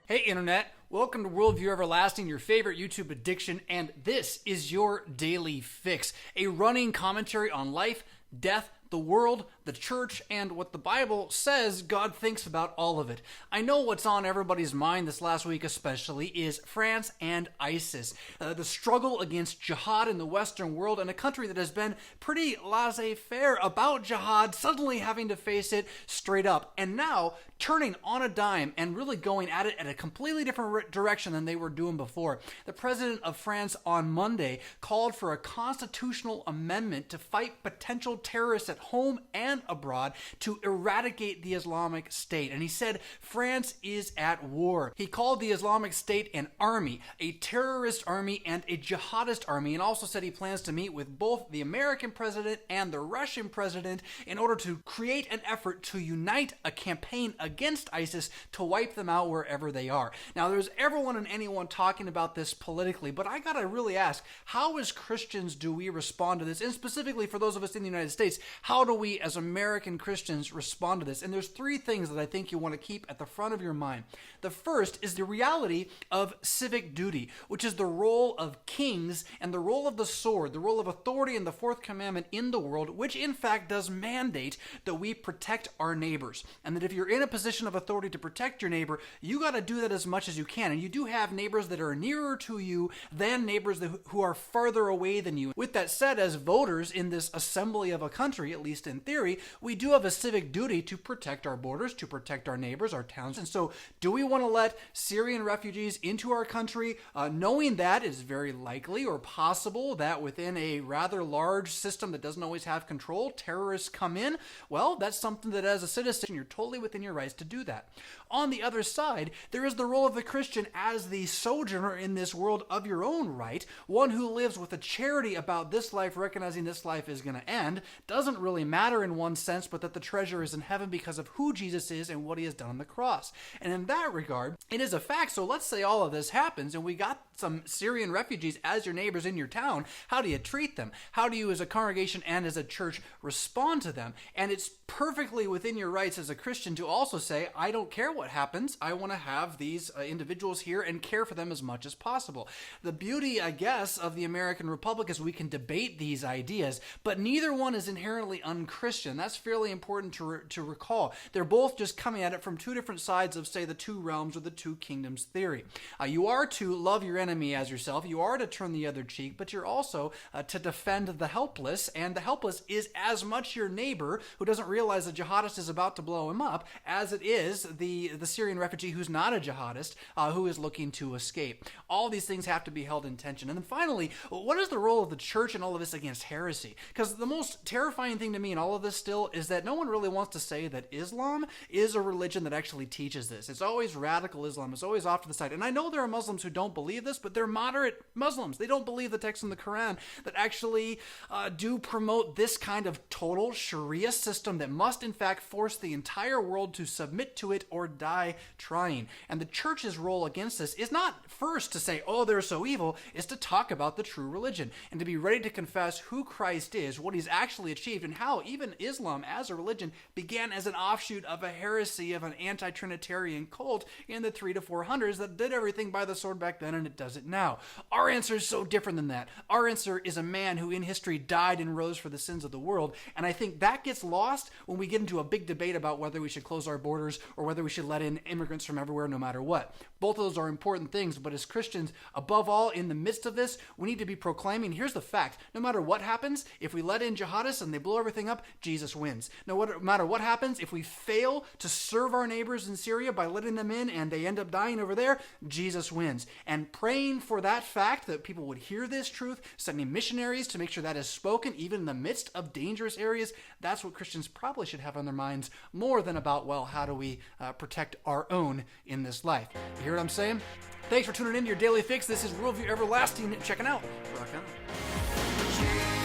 Hey Internet, welcome to Worldview Everlasting, your favorite YouTube addiction, and this is your daily fix, a running commentary on life, death, the world, the church, and what the Bible says God thinks about all of it. I know what's on everybody's mind this last week especially is France and ISIS, the struggle against jihad in the Western world, and a country that has been pretty laissez-faire about jihad suddenly having to face it straight up, and now turning on a dime and really going at it at a completely different direction than they were doing before. The president of France on Monday called for a constitutional amendment to fight potential terrorists at home and abroad to eradicate the Islamic State. And he said France is at war. He called the Islamic State an army, a terrorist army and a jihadist army, and also said he plans to meet with both the American president and the Russian president in order to create an effort to unite a campaign against ISIS to wipe them out wherever they are. Now, there's everyone and anyone talking about this politically, but I gotta really ask, how as Christians do we respond to this? And specifically for those of us in the United States, how do we as American Christians respond to this? And there's three things that I think you want to keep at the front of your mind. The first is the reality of civic duty, which is the role of kings and the role of the sword, the role of authority in the fourth commandment in the world, which in fact does mandate that we protect our neighbors. And that if you're in a position of authority to protect your neighbor, you got to do that as much as you can. And you do have neighbors that are nearer to you than neighbors who are farther away than you. With that said, as voters in this assembly of a country, at least in theory, we do have a civic duty to protect our borders, to protect our neighbors, our towns. And so, do we want to let Syrian refugees into our country, knowing that it is very likely or possible that within a rather large system that doesn't always have control, terrorists come in? Well, that's something that as a citizen, you're totally within your rights to do that. On the other side, there is the role of the Christian as the sojourner in this world of your own right, one who lives with a charity about this life, recognizing this life is going to end, doesn't really matter in one sense, but that the treasure is in heaven because of who Jesus is and what he has done on the cross. And in that regard, it is a fact. So let's say all of this happens and we got some Syrian refugees as your neighbors in your town. How do you treat them? How do you as a congregation and as a church respond to them? And it's perfectly within your rights as a Christian to also say, I don't care what happens. I want to have these individuals here and care for them as much as possible. The beauty, I guess, of the American Republic is we can debate these ideas, but neither one is inherently unchristian. That's fairly important to recall. They're both just coming at it from two different sides of, say, the two realms or the two kingdoms theory. You are to love your enemy as yourself. You are to turn the other cheek, but you're also to defend the helpless, and the helpless is as much your neighbor who doesn't realize the jihadist is about to blow him up as it is the Syrian refugee who's not a jihadist who is looking to escape. All these things have to be held in tension. And then finally, what is the role of the church in all of this against heresy? Because the most terrifying thing to me in all of this still is that no one really wants to say that Islam is a religion that actually teaches this. It's always radical Islam. It's always off to the side. And I know there are Muslims who don't believe this, but they're moderate Muslims. They don't believe the text in the Quran that actually do promote this kind of total Sharia system that must in fact force the entire world to submit to it or die trying. And the church's role against this is not first to say, oh, they're so evil, is to talk about the true religion and to be ready to confess who Christ is, what he's actually achieved, and how even Islam as a religion began as an offshoot of a heresy of an anti-Trinitarian cult in the 300s to 400s that did everything by the sword back then and it does it now. Our answer is so different than that. Our answer is a man who in history died and rose for the sins of the world, and I think that gets lost when we get into a big debate about whether we should close our borders or whether we should let in immigrants from everywhere no matter what. Both of those are important things, but as Christians, above all, in the midst of this, we need to be proclaiming, here's the fact, no matter what happens, if we let in jihadists and they blow everything up, Jesus wins. No matter what happens, if we fail to serve our neighbors in Syria by letting them in and they end up dying over there, Jesus wins. And praying for that fact that people would hear this truth, sending missionaries to make sure that is spoken even in the midst of dangerous areas, that's what Christians probably should have on their minds more than about, well, how do we protect our own in this life? You hear what I'm saying? Thanks for tuning in to your Daily Fix. This is Worldview Everlasting. Checking out. Rock on.